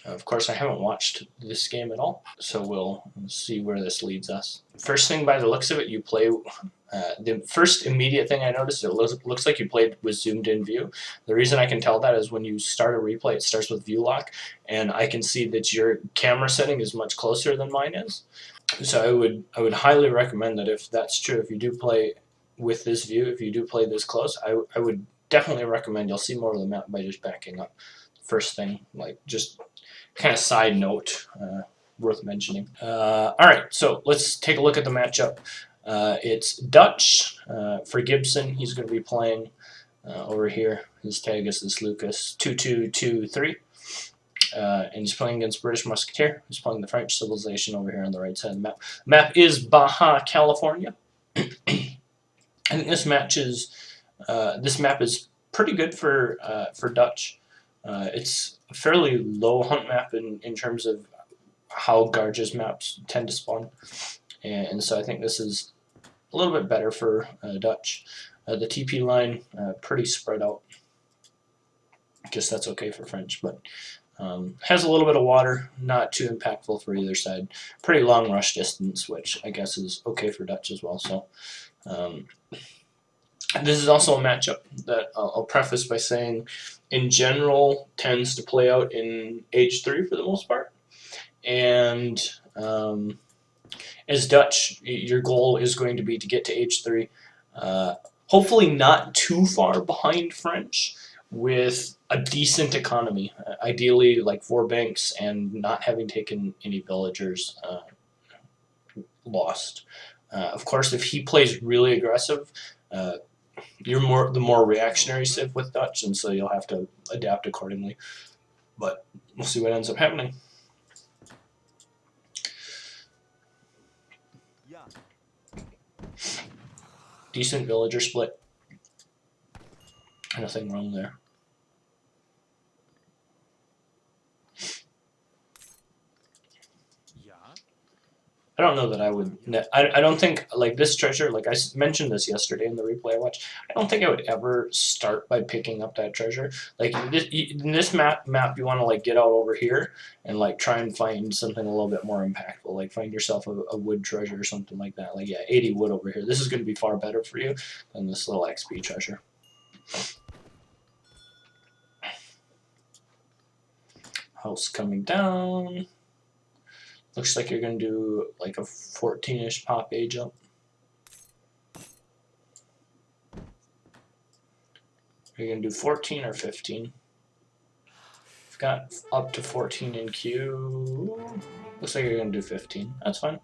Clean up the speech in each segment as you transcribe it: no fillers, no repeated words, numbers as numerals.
Of course, I haven't watched this game at all, so we'll see where this leads us. First thing, by the looks of it, you play. The first immediate thing I noticed, it looks like you played with zoomed in view. The reason I can tell that is when you start a replay, it starts with view lock, and I can see that your camera setting is much closer than mine is. So I would highly recommend that if that's true, if you do play with this view, if you do play this close, I would definitely recommend you'll see more of the map by just backing up. First thing, like just kind of side note worth mentioning. Alright, so let's take a look at the matchup. It's Dutch for Gibson. He's going to be playing over here. His tag is this Lucas 2223. And he's playing against British Musketeer, who's playing the French Civilization over here on the right side of the map. The map is Baja, California. I think this map is pretty good for Dutch. It's a fairly low hunt map in terms of how Garge's maps tend to spawn, and so I think this is a little bit better for Dutch. The TP line pretty spread out. I guess that's okay for French, but has a little bit of water, not too impactful for either side. Pretty long rush distance, which I guess is okay for Dutch as well. So this is also a matchup that I'll preface by saying, in general, tends to play out in H3 for the most part. And as Dutch, your goal is going to be to get to H3, hopefully not too far behind French, with a decent economy, ideally like 4 banks and not having taken any villagers lost. Of course, if he plays really aggressive, you're the more reactionary civ with Dutch, and so you'll have to adapt accordingly. But we'll see what ends up happening. Decent villager split. Nothing wrong there. I don't know that I would. I don't think, like, this treasure, like I mentioned this yesterday in the replay I watched, I don't think I would ever start by picking up that treasure. Like in this map you want to like get out over here and like try and find something a little bit more impactful. Like find yourself a wood treasure or something like that. Like, yeah, 80 wood over here. This is going to be far better for you than this little XP treasure. House coming down. Looks like you're going to do like a 14-ish pop age up. Are you going to do 14 or 15? You've got up to 14 in queue. Looks like you're going to do 15. That's fine.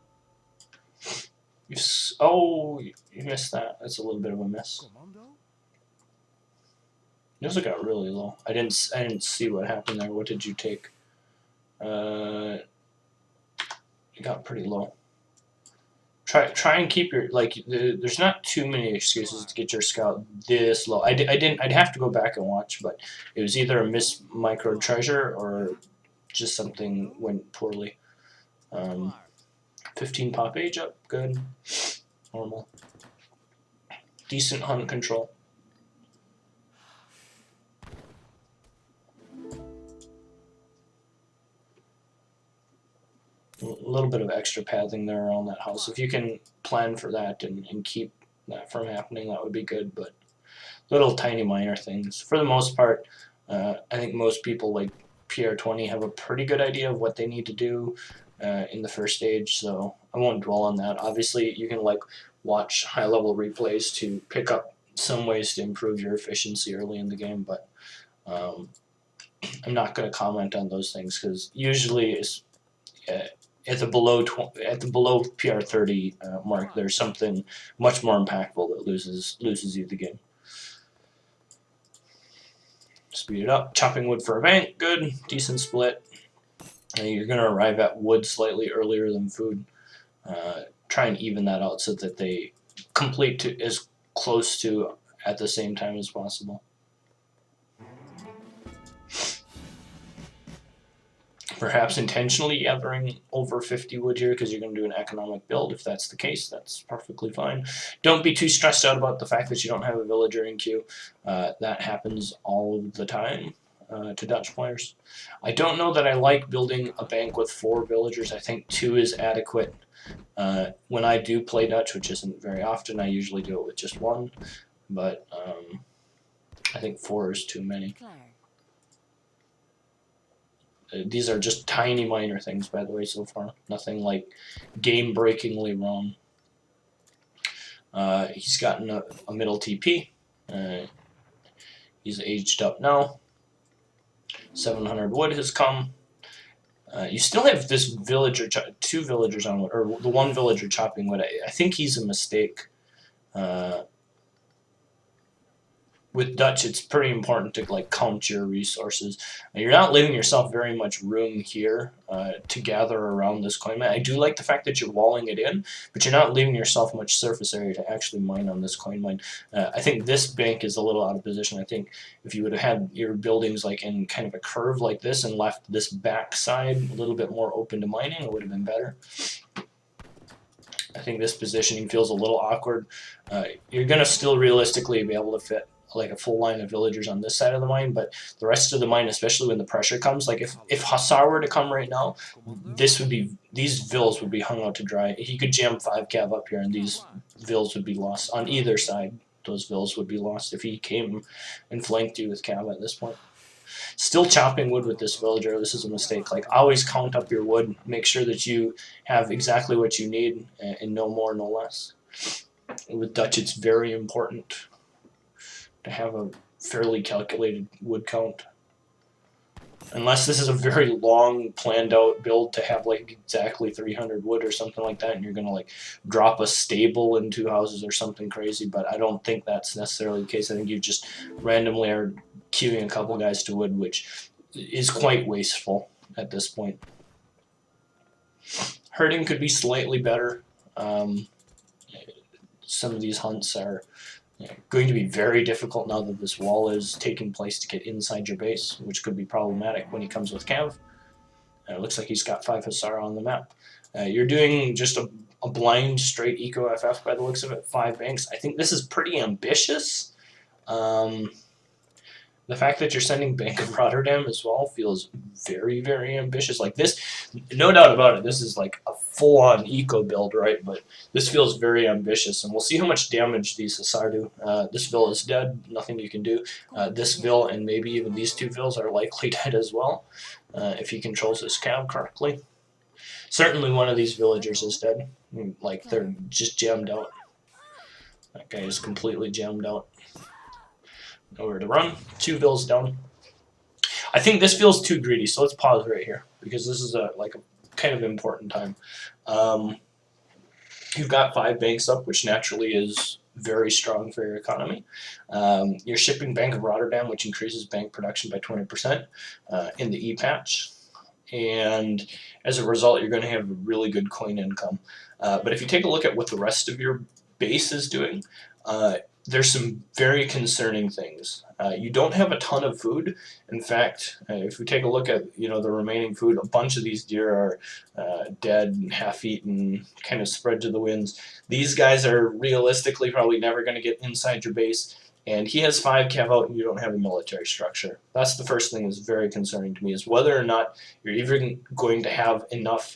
Oh, you missed that. That's a little bit of a miss. You also got really low. I didn't see what happened there. What did you take? You got pretty low. Try and keep your, like, there's not too many excuses to get your scout this low. I'd have to go back and watch, but it was either a miss micro treasure or just something went poorly. 15 pop age up, good. Normal. Decent hunt control. A little bit of extra pathing there around that house. If you can plan for that and keep that from happening, that would be good, but little tiny minor things. For the most part, I think most people like PR20 have a pretty good idea of what they need to do in the first stage, so I won't dwell on that. Obviously, you can like watch high-level replays to pick up some ways to improve your efficiency early in the game, but I'm not going to comment on those things because usually it's at the below PR30 mark, there's something much more impactful that loses you the game. Speed it up. Chopping wood for a bank, good, decent split. And you're going to arrive at wood slightly earlier than food. Try and even that out so that they complete to as close to at the same time as possible. Perhaps intentionally gathering over 50 wood here because you're going to do an economic build. If that's the case, that's perfectly fine. Don't be too stressed out about the fact that you don't have a villager in queue. That happens all the time. to Dutch players. I don't know that I like building a bank with 4 villagers. I think 2 is adequate. When I do play Dutch, which isn't very often, I usually do it with just 1, but I think 4 is too many. These are just tiny minor things, by the way, so far. Nothing like game-breakingly wrong. He's gotten a middle TP. He's aged up now. 700 wood has come. You still have this villager, 2 villagers on wood, or the 1 villager chopping wood. I think he's a mistake. With Dutch, it's pretty important to like count your resources. You're not leaving yourself very much room here to gather around this coin mine. I do like the fact that you're walling it in, but you're not leaving yourself much surface area to actually mine on this coin mine. I think this bank is a little out of position. I think if you would have had your buildings like in kind of a curve like this and left this back side a little bit more open to mining, it would have been better. I think this positioning feels a little awkward. You're going to still realistically be able to fit like a full line of villagers on this side of the mine, but the rest of the mine, especially when the pressure comes, like if Hussar were to come right now, these vills would be hung out to dry. He could jam 5 cav up here and these vills would be lost. On either side, those vills would be lost if he came and flanked you with cav at this point. Still chopping wood with this villager, this is a mistake. Like, always count up your wood, make sure that you have exactly what you need and no more, no less. With Dutch, it's very important to have a fairly calculated wood count. Unless this is a very long planned out build to have like exactly 300 wood or something like that, and you're gonna like drop a stable in 2 houses or something crazy, but I don't think that's necessarily the case. I think you just randomly are queuing a couple guys to wood, which is quite wasteful at this point. Herding could be slightly better. Some of these hunts are going to be very difficult now that this wall is taking place to get inside your base, which could be problematic when he comes with cav. It looks like he's got 5 Hussar on the map. You're doing just a blind straight eco FF by the looks of it, 5 banks. I think this is pretty ambitious. The fact that you're sending Bank of Rotterdam as well feels very, very ambitious. Like this, no doubt about it, this is like a full-on eco build, right? But this feels very ambitious, and we'll see how much damage these Hussar do. This Vill is dead, nothing you can do. This Vill and maybe even these 2 Vills are likely dead as well, if he controls his cav correctly. Certainly one of these villagers is dead. Like, they're just jammed out. That guy is completely jammed out. Nowhere to run. 2 vills down. I think this feels too greedy, so let's pause right here because this is a kind of important time. You've got 5 banks up, which naturally is very strong for your economy. You're shipping Bank of Rotterdam, which increases bank production by 20% in the E-patch. And as a result, you're going to have a really good coin income. But if you take a look at what the rest of your base is doing, there's some very concerning things. You don't have a ton of food. In fact, if we take a look at the remaining food, a bunch of these deer are dead, half-eaten, kind of spread to the winds. These guys are realistically probably never going to get inside your base. And he has 5 cav out and you don't have a military structure. That's the first thing that's very concerning to me, is whether or not you're even going to have enough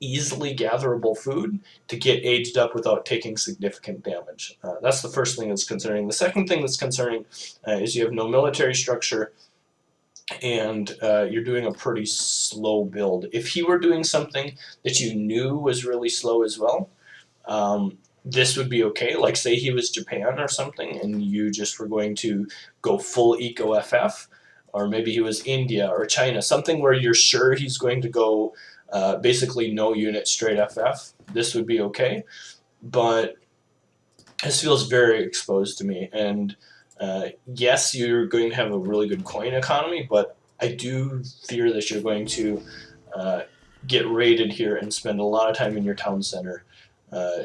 easily gatherable food to get aged up without taking significant damage. That's the first thing that's concerning. The second thing that's concerning is you have no military structure and you're doing a pretty slow build. If he were doing something that you knew was really slow as well, this would be okay. Like, say he was Japan or something and you just were going to go full eco FF, or maybe he was India or China, something where you're sure he's going to go basically no unit straight FF, this would be okay. But this feels very exposed to me, and yes, you're going to have a really good coin economy, but I do fear that you're going to get raided here and spend a lot of time in your town center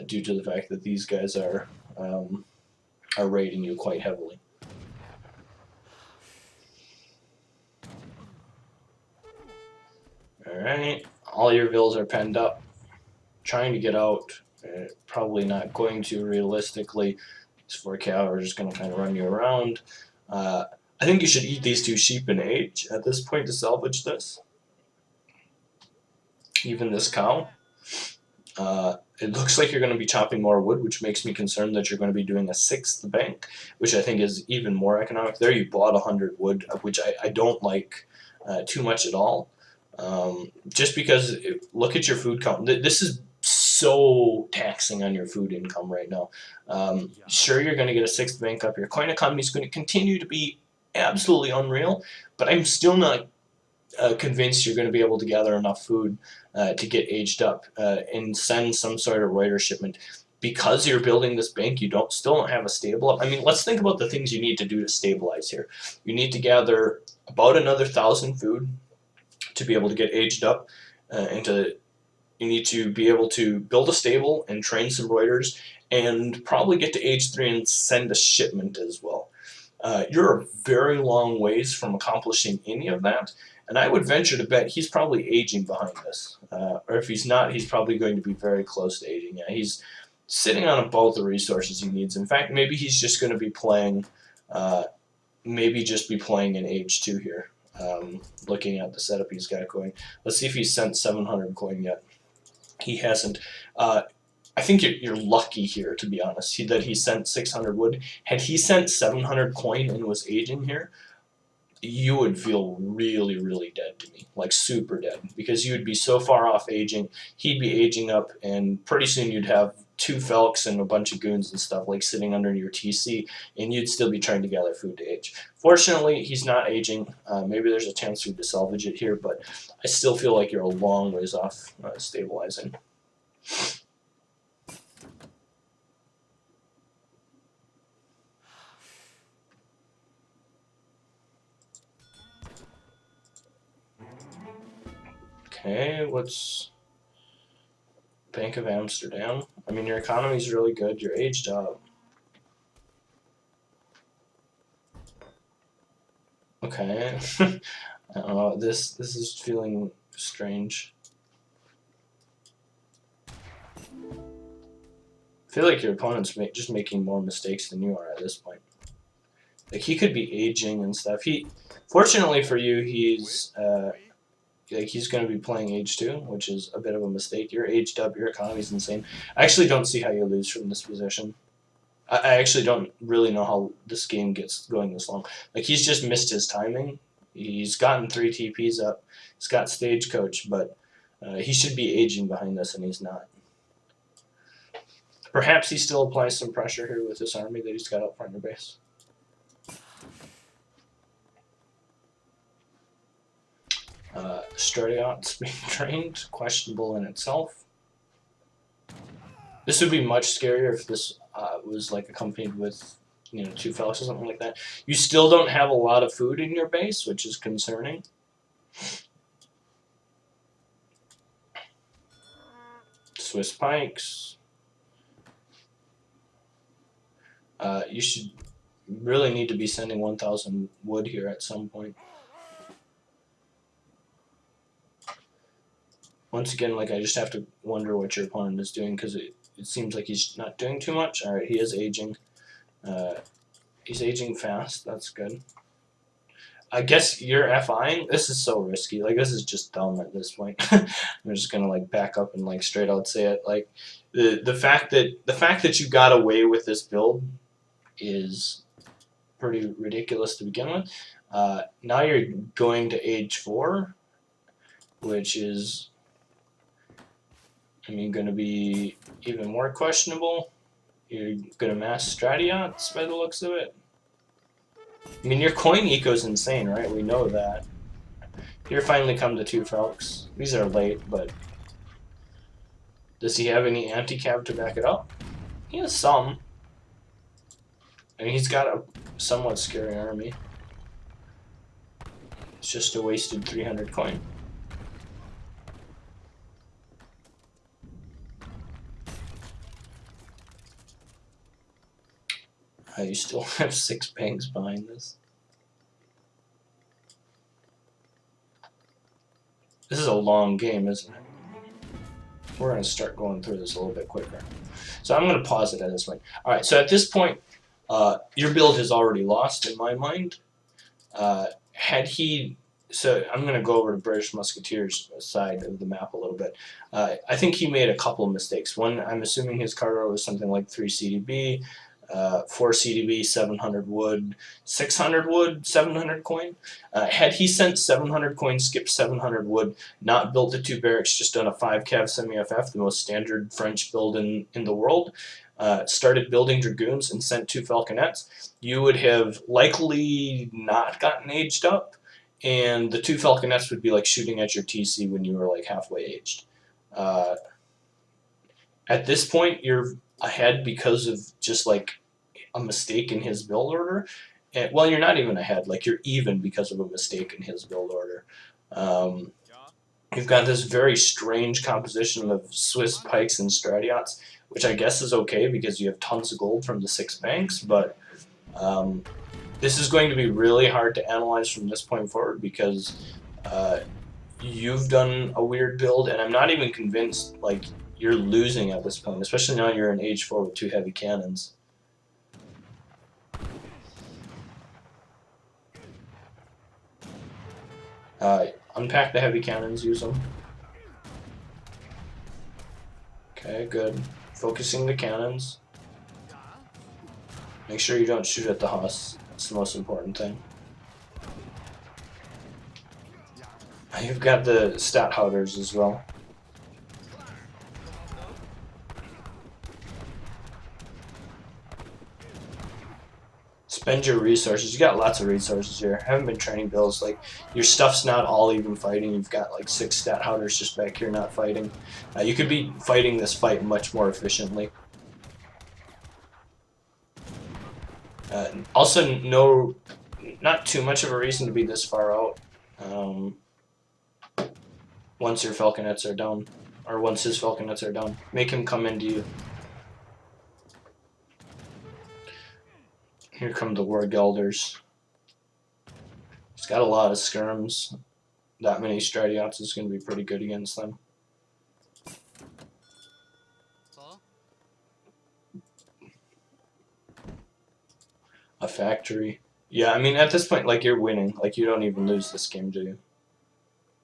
due to the fact that these guys are raiding you quite heavily. Alright, all your vills are penned up, trying to get out, probably not going to realistically. These 4 cav are just going to kind of run you around. I think you should eat these 2 sheep and age at this point to salvage this. Even this cow. It looks like you're going to be chopping more wood, which makes me concerned that you're going to be doing a 6th bank, which I think is even more economic. There you bought 100 wood, which I don't like too much at all. Just because, look at your food count. This is so taxing on your food income right now. Sure, you're going to get a 6th bank up. Your coin economy is going to continue to be absolutely unreal, but I'm still not convinced you're going to be able to gather enough food to get aged up and send some sort of Reuters shipment. Because you're building this bank, you still don't have a stable up. I mean, let's think about the things you need to do to stabilize here. You need to gather about another 1,000 food to be able to get aged up, you need to be able to build a stable and train some Reuters, and probably get to age 3 and send a shipment as well. You're a very long ways from accomplishing any of that, and I would venture to bet he's probably aging behind this. Or if he's not, he's probably going to be very close to aging. Yeah, he's sitting on about the resources he needs. In fact, maybe he's just going to be playing, in age 2 here. Looking at the setup he's got going. Let's see if he's sent 700 coin yet. He hasn't. I think you're lucky here, to be honest, that he sent 600 wood. Had he sent 700 coin and was aging here, you would feel really, really dead to me, like super dead, because you would be so far off aging. He'd be aging up, and pretty soon you'd have 2 Felks and a bunch of goons and stuff like sitting under your TC, and you'd still be trying to gather food to age. Fortunately, he's not aging. Maybe there's a chance for you to salvage it here, but I still feel like you're a long ways off stabilizing. Okay, what's Bank of Amsterdam? I mean, your economy's really good. You're aged up. Okay. I don't know. This is feeling strange. I feel like your opponent's just making more mistakes than you are at this point. Like, he could be aging and stuff. Fortunately for you, he's going to be playing age 2, which is a bit of a mistake. You're aged up, your economy's insane. I actually don't see how you lose from this position. I actually don't really know how this game gets going this long. Like, he's just missed his timing. He's gotten 3 TPs up. He's got Stagecoach, but he should be aging behind this, and he's not. Perhaps he still applies some pressure here with this army that he's got up front of your base. Stratiots being trained, questionable in itself. This would be much scarier if this was like accompanied with 2 Felix or something like that. You still don't have a lot of food in your base, which is concerning. Swiss pikes. You should really need to be sending 1,000 wood here at some point. Once again, like, I just have to wonder what your opponent is doing, because it seems like he's not doing too much. Alright, he is aging. He's aging fast. That's good. I guess you're FIing. This is so risky. Like, this is just dumb at this point. I'm just gonna like back up and like straight out say it. Like, the fact that you got away with this build is pretty ridiculous to begin with. Now you're going to age 4, which is, I mean, going to be even more questionable. You're going to mass Stratiots by the looks of it. I mean, your coin eco is insane, right? We know that. Here finally come the 2 Felks. These are late, but does he have any anti-cav to back it up? He has some. I mean, he's got a somewhat scary army. It's just a wasted 300 coin. You still have 6 banks behind this. This is a long game, isn't it? We're going to start going through this a little bit quicker. So I'm going to pause it at this point. Alright, so at this point, your build has already lost in my mind. Had he, so I'm going to go over to British Musketeers side of the map a little bit. I think he made a couple of mistakes. One, I'm assuming his cargo was something like 3 CDB, 4 CDB, 700 wood, 600 wood, 700 coin. Had he sent 700 coin, skipped 700 wood, not built the 2 barracks, just done a 5 cav semi-FF, the most standard French build in the world, started building dragoons and sent 2 falconets, you would have likely not gotten aged up, and the 2 falconets would be like shooting at your TC when you were like halfway aged. At this point, you're ahead because of just like a mistake in his build order. And, well, you're not even ahead, like you're even because of a mistake in his build order. You've got this very strange composition of Swiss pikes and stratiots, which I guess is okay because you have tons of gold from the 6 banks, but this is going to be really hard to analyze from this point forward because you've done a weird build, and I'm not even convinced like you're losing at this point, especially now you're in age 4 with 2 heavy cannons. Unpack the heavy cannons, use them. Okay, good. Focusing the cannons. Make sure you don't shoot at the Huss. That's the most important thing. You've got the Stadthauders as well. Spend your resources. You got lots of resources here. Haven't been training builds. Like, your stuff's not all even fighting. You've got like 6 Stadthauders just back here not fighting. You could be fighting this fight much more efficiently. Also, not too much of a reason to be this far out. Once your falconets are down, or once his falconets are down, make him come into you. Here come the War Gelders. He's got a lot of skirms. That many Stratiots is going to be pretty good against them. A factory. Yeah, I mean, at this point, like, you're winning. Like, you don't even lose this game, do you?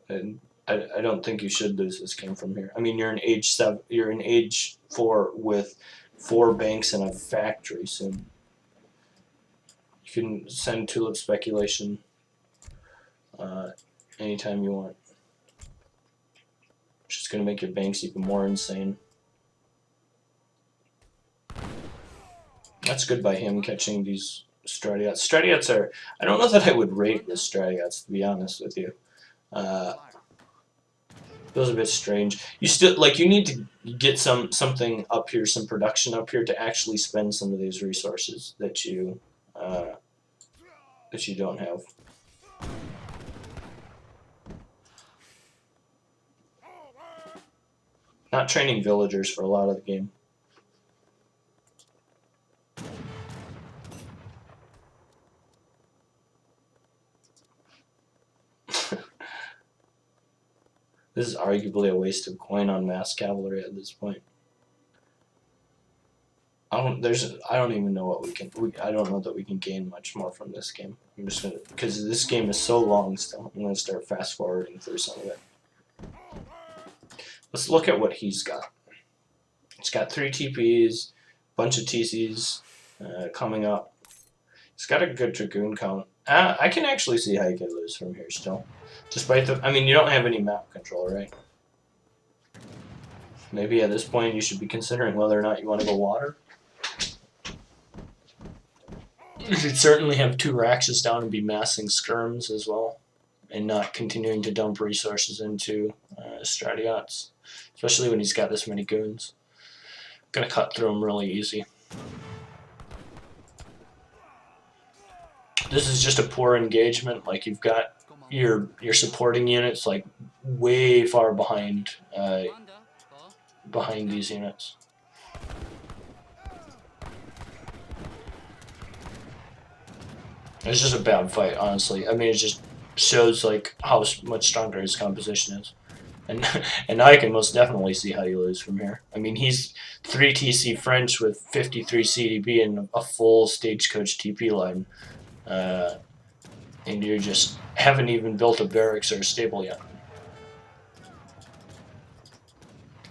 And I don't think you should lose this game from here. I mean, you're in age 7. You're in age 4 with 4 banks and a factory soon. You can send Tulip Speculation anytime you want. Which is going to make your banks even more insane. That's good by him catching these Stratiots. Stratiots are... I don't know that I would rate the Stratiots, to be honest with you. Feels a bit strange. You still... Like, you need to get something up here, some production up here to actually spend some of these resources that you don't have. Not training villagers for a lot of the game. This is arguably a waste of coin on mass cavalry at this point. I don't even know what we can. I don't know that we can gain much more from this game. I'm just gonna, because this game is so long still. I'm gonna start fast forwarding through some of it. Let's look at what he's got. He's got 3 TPs, bunch of TCs coming up. He's got a good dragoon count. I can actually see how you could lose from here still. Despite the, I mean, you don't have any map control, right? Maybe at this point you should be considering whether or not you want to go water. You should certainly have 2 Raxus down and be massing skirms as well, and not continuing to dump resources into Stratiots, especially when he's got this many goons. Gonna cut through them really easy. This is just a poor engagement. Like, you've got your supporting units like way far behind these units. It's just a bad fight, honestly. I mean, it just shows like how much stronger his composition is, and now I can most definitely see how you lose from here. I mean, he's 3 TC French with 53 CDB and a full stagecoach TP line. and you just haven't even built a barracks or a stable yet.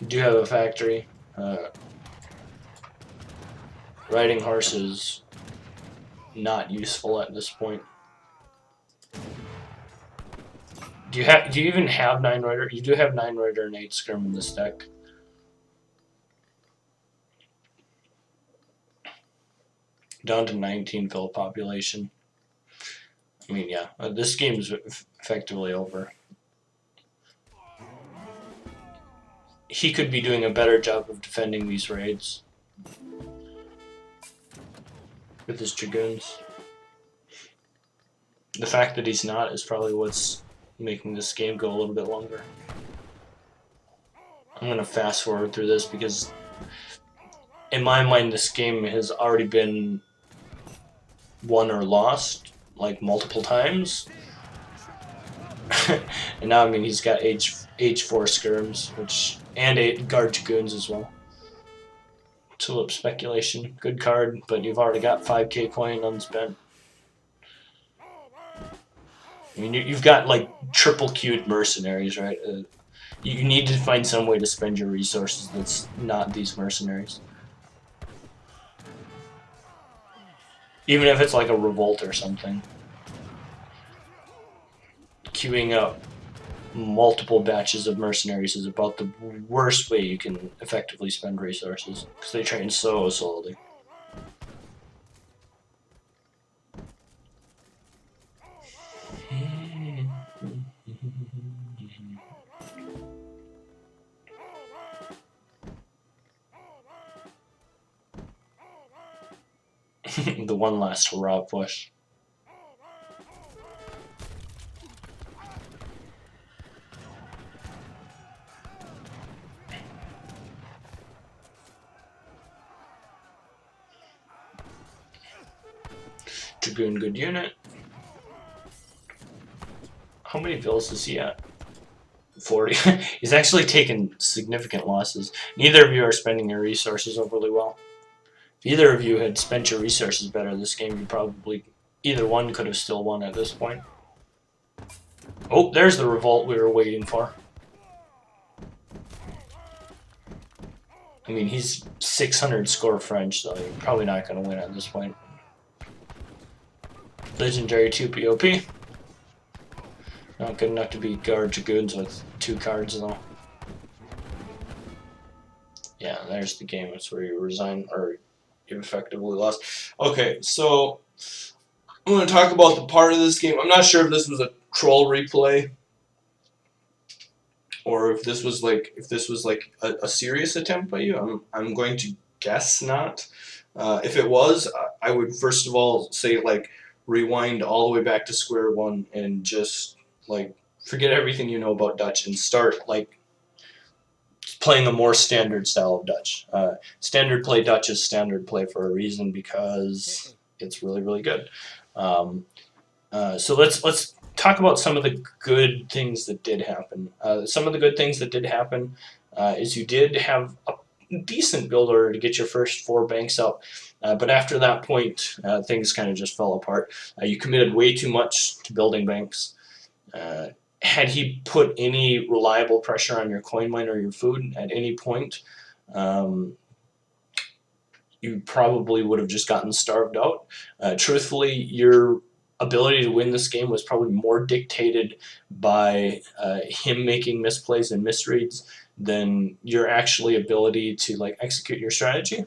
You do have a factory. Riding horses, not useful at this point. Do you even have 9 rider? You do have 9 rider and 8 skirm in this deck. Down to 19 fill population. I mean, yeah, this game is effectively over. He could be doing a better job of defending these raids with his dragoons. The fact that he's not is probably what's making this game go a little bit longer. I'm gonna fast forward through this because in my mind this game has already been won or lost like multiple times. And now, I mean, he's got H4 skirms, and 8 guard dragoons as well. Tulip speculation, good card, but you've already got 5k coin unspent. I mean, you've got like triple queued mercenaries, right? You need to find some way to spend your resources that's not these mercenaries. Even if it's like a revolt or something. Queuing up multiple batches of mercenaries is about the worst way you can effectively spend resources, because they train so slowly. The one last hurrah push. Dragoon, good unit. How many villas is he at? 40. He's actually taken significant losses. Neither of you are spending your resources overly well. If either of you had spent your resources better this game, you probably, either one could have still won at this point. Oh, there's the revolt we were waiting for. I mean, he's 600 score French, so you're probably not going to win at this point. Legendary 2 POP. Not good enough to beat guard dragoons with 2 cards though. Yeah, there's the game. That's where you resign, or you effectively lost. Okay, so I'm going to talk about the part of this game. I'm not sure if this was a troll replay, or if this was like a serious attempt by you. I'm going to guess not. If it was, I would first of all say like rewind all the way back to square one and just like forget everything you know about Dutch and start like playing a more standard style of Dutch. Standard play Dutch is standard play for a reason, because it's really, really good. So let's talk about some of the good things that did happen. Some of the good things that did happen is you did have a decent build order to get your first 4 banks up. But after that point, things kind of just fell apart. You committed way too much to building banks. Had he put any reliable pressure on your coin mine or your food at any point, you probably would have just gotten starved out. Truthfully, your ability to win this game was probably more dictated by him making misplays and misreads than your actually ability to like execute your strategy.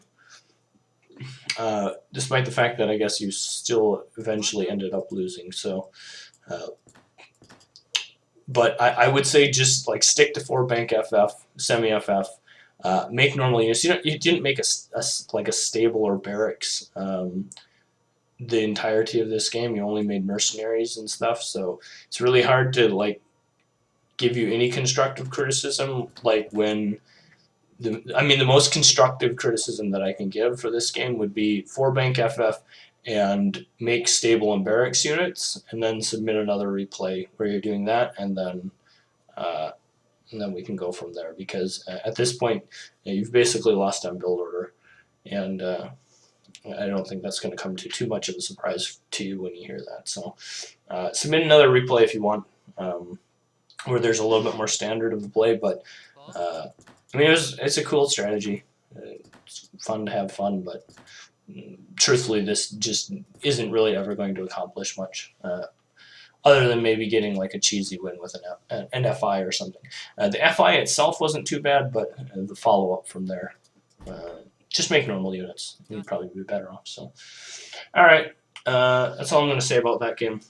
Despite the fact that I guess you still eventually ended up losing. So, but I would say just like stick to 4 bank FF, semi FF, make normal units. You didn't make like a stable or barracks the entirety of this game. You only made mercenaries and stuff. So it's really hard to like give you any constructive criticism. Like when the most constructive criticism that I can give for this game would be 4 bank FF and make stable and barracks units, and then submit another replay where you're doing that, and then we can go from there. Because at this point, you've basically lost on build order, and I don't think that's going to come to too much of a surprise to you when you hear that. So submit another replay if you want, where there's a little bit more standard of the play. But I mean, it's a cool strategy. It's fun to have fun, but truthfully, this just isn't really ever going to accomplish much. Other than maybe getting like a cheesy win with an FI or something. The FI itself wasn't too bad, but the follow-up from there, just make normal units. You'd probably be better off. So, all right, that's all I'm going to say about that game.